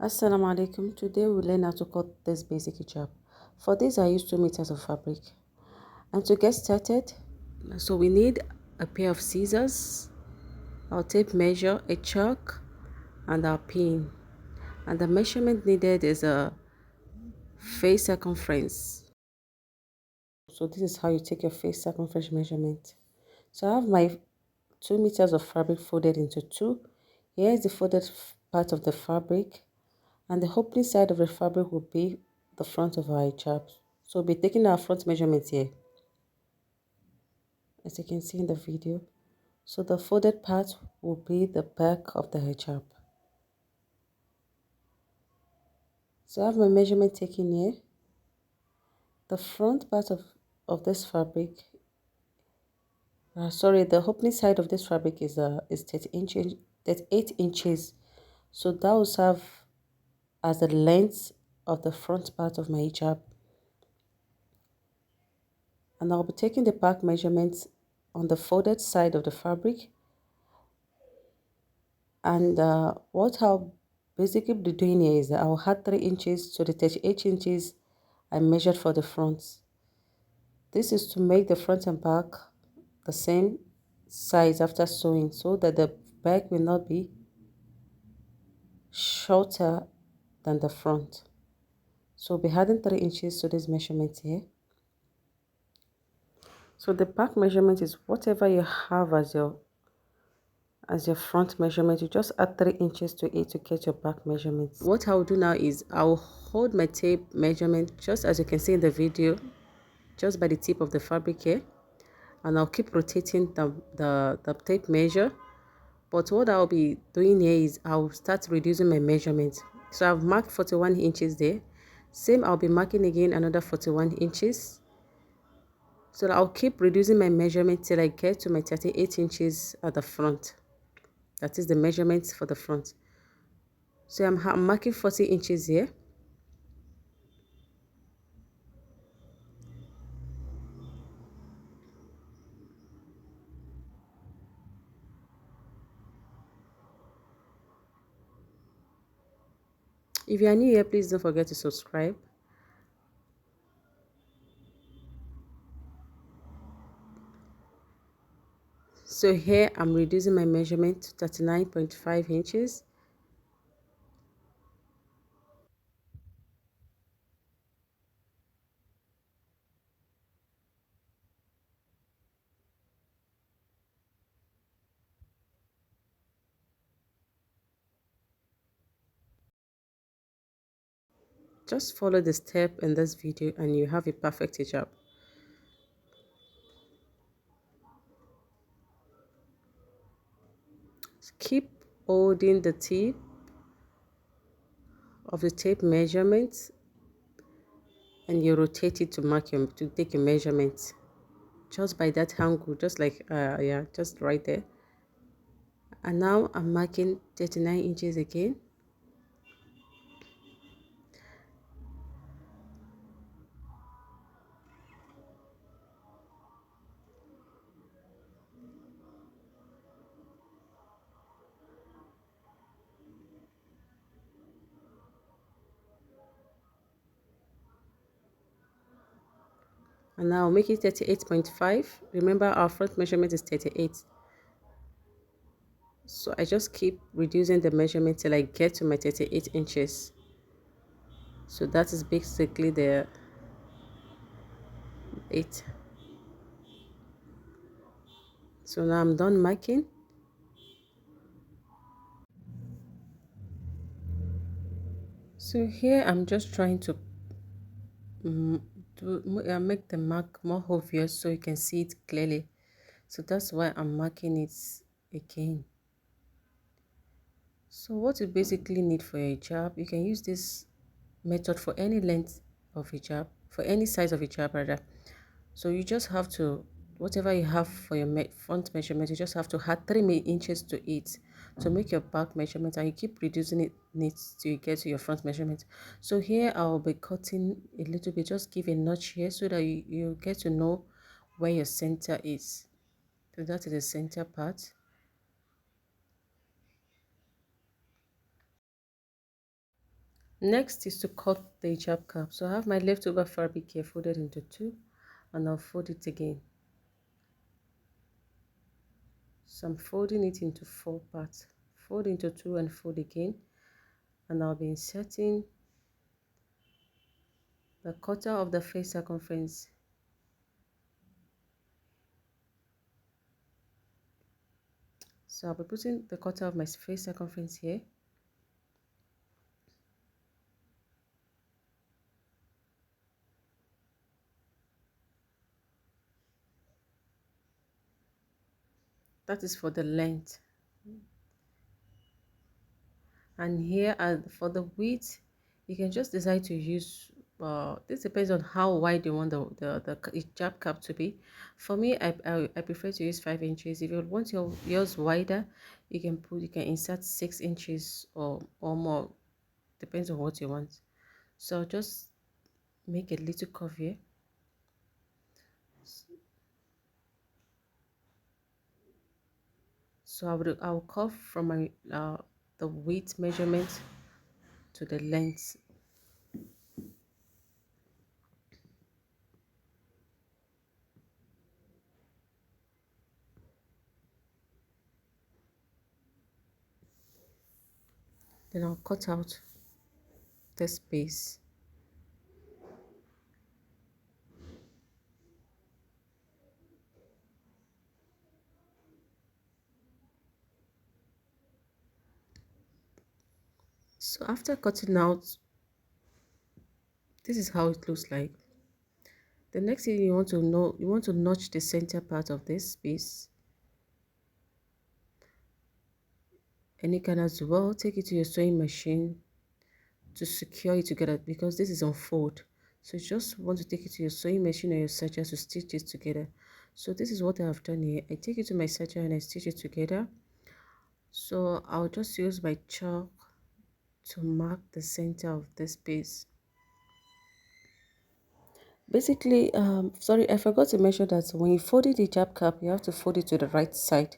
Assalamu alaikum. Today we'll learn how to cut this basic hijab. For this I use 2 meters of fabric. And to get started, so we need a pair of scissors, our tape measure, a chalk, and our pin. And the measurement needed is a face circumference. So this is how you take your face circumference measurement. So I have my 2 meters of fabric folded into two. Here is the folded part of the fabric, and the opening side of the fabric will be the front of our hijab. So we'll be taking our front measurement here, as you can see in the video. So the folded part will be the back of the hijab. So I have my measurement taken here. The front part of this fabric, the opening side of this fabric is 38 inches. So that will serve as the length of the front part of my hijab. And I'll be taking the back measurements on the folded side of the fabric. And what I'll basically be doing here is that I'll add 3 inches to the 38 inches I measured for the front. This is to make the front and back the same size after sewing, so that the back will not be shorter than the front. So we'll be adding 3 inches to this measurement here. So the back measurement is whatever you have as your front measurement. You just add 3 inches to it to get your back measurement. What I'll do now is I'll hold my tape measurement just as you can see in the video, just by the tip of the fabric here, and I'll keep rotating the tape measure. But what I'll be doing here is I'll start reducing my measurement. So I've marked 41 inches there. Same, I'll be marking again another 41 inches. So I'll keep reducing my measurement till I get to my 38 inches at the front. That is the measurement for the front. So I'm marking 40 inches here. If you are new here, please don't forget to subscribe. So here I'm reducing my measurement to 39.5 inches. Just follow the step in this video and you have a perfect hijab. Keep holding the tip of the tape measurement and you rotate it to take a measurement. Just by that angle, just like just right there. And now I'm marking 39 inches again. And now make it 38.5. Remember our front measurement is 38. So I just keep reducing the measurement till I get to my 38 inches. So that is basically the 8. So now I'm done marking. So here I'm just trying to make the mark more obvious so you can see it clearly. So that's why I'm marking it again. So what you basically need for your hijab, you can use this method for any length of hijab, for any size of hijab rather. So you just have to, whatever you have for your front measurement, you just have to add 3 inches to it to make your back measurement, and you keep reducing it till you get to your front measurement. So here I'll be cutting a little bit, just give a notch here so that you get to know where your center is. So that is the center part. Next is to cut the hijab cap. So I have my leftover fabric here folded into two, and I'll fold it again. So I'm folding it into four parts. Fold into two and fold again, and I'll be inserting the quarter of the face circumference. So I'll be putting the quarter of my face circumference here. That is for the length. And here for the width, you can just decide to use this depends on how wide you want the hijab cap to be. For me, I prefer to use 5 inches. If you want yours wider, you can insert 6 inches or more, depends on what you want. So I'll just make a little curve here. So I'll curve from my the width measurement to the length. Then I'll cut out the space. So after cutting out, this is how it looks like. The next thing you want to know, you want to notch the center part of this piece, and you can as well take it to your sewing machine to secure it together, because this is on fold. So you just want to take it to your sewing machine or your serger to stitch it together. So this is what I have done here. I take it to my serger and I stitch it together. So I'll just use my chalk to mark the center of this piece. Basically, sorry, I forgot to mention that when you fold the hijab cap, you have to fold it to the right side.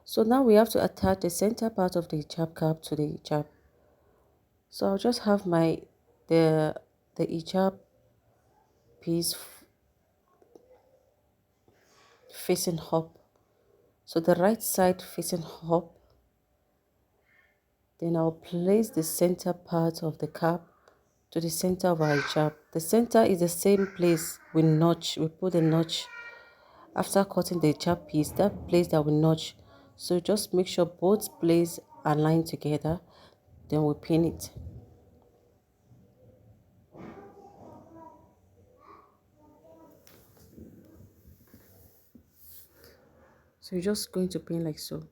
So now we have to attach the center part of the hijab cap to the hijab. So I'll just have the the hijab piece facing up. So the right side facing up. Then I'll place the center part of the cap to the center of our hijab. The center is the same place we notch. We put a notch after cutting the hijab piece. That place that we notch. So just make sure both places align together. Then we pin it. So you're just going to pin like so.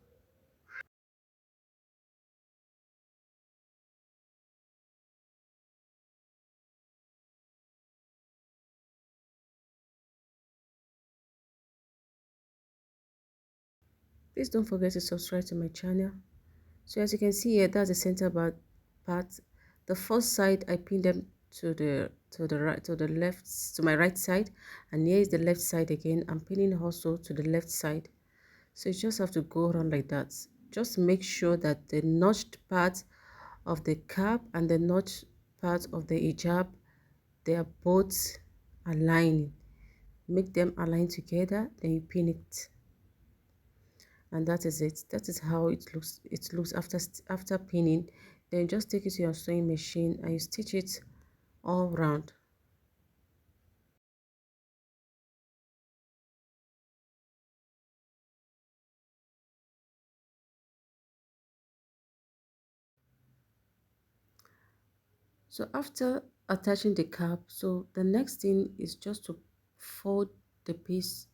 Please don't forget to subscribe to my channel. So as you can see here, that's the center part. The first side I pin them to the left, to my right side, and here is the left side again. I'm pinning also to the left side. So you just have to go around like that. Just make sure that the notched part of the cap and the notched part of the hijab, they are both aligning. Make them align together, then you pin it. And that is it. That is how it looks after pinning. Then just take it to your sewing machine and you stitch it all round. So after attaching the cap, so the next thing is just to fold the piece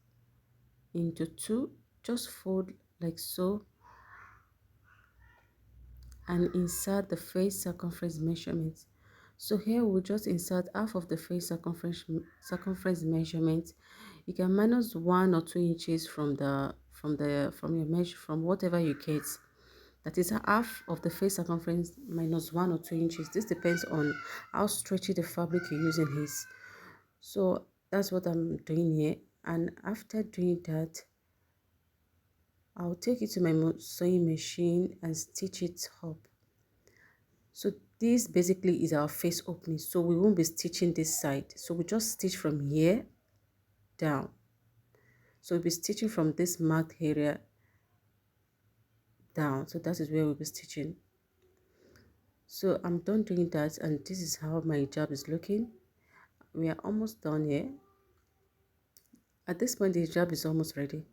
into two. Just fold like so and insert the face circumference measurement. So here we'll just insert half of the face circumference measurement. You can minus 1 or 2 inches from your measure, from whatever you get. That is half of the face circumference minus 1 or 2 inches. This depends on how stretchy the fabric you're using is. So that's what I'm doing here. And after doing that, I'll take it to my sewing machine and stitch it up. So This basically is our face opening, so we won't be stitching this side. So we just stitch from here down. So we'll be stitching from this marked area down. So that is where we'll be stitching. So I'm done doing that, and this is how my hijab is looking. We are almost done here. At this point, the hijab is almost ready.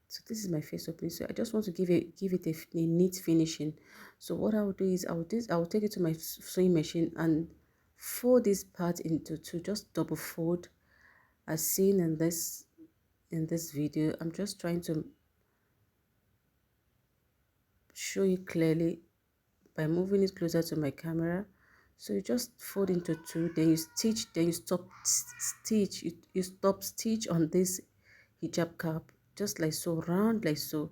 So this is my face opening. So I just want to give it a neat finishing. So what I will do is I will take it to my sewing machine and fold this part into two, just double fold as seen in this video. I'm just trying to show you clearly by moving it closer to my camera. So you just fold into two, then you stitch, then you stop stitch, you stop stitch on this hijab cap, just like so, round like so,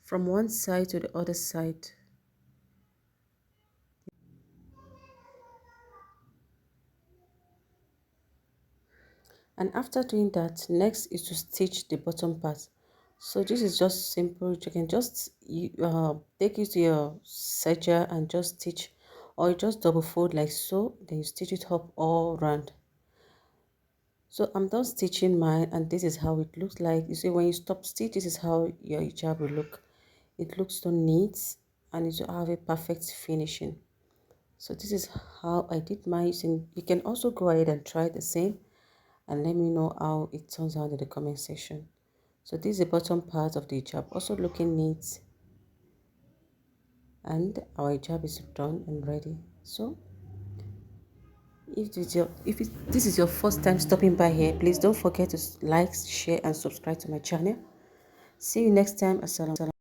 from one side to the other side. And after doing that, next is to stitch the bottom part. So this is just simple. You can just take it to your serger and just stitch, or you just double fold like so, then you stitch it up all around. So I'm done stitching mine, and this is how it looks like. You see, when you stop stitch, this is how your hijab will look. It looks so neat, and it will have a perfect finishing. So this is how I did mine. You can also go ahead and try the same, and let me know how it turns out in the comment section. So this is the bottom part of the hijab, also looking neat, and our hijab is done and ready. So if this is your first time stopping by here, please don't forget to like, share and subscribe to my channel. See you next time. Assalamu alaikum.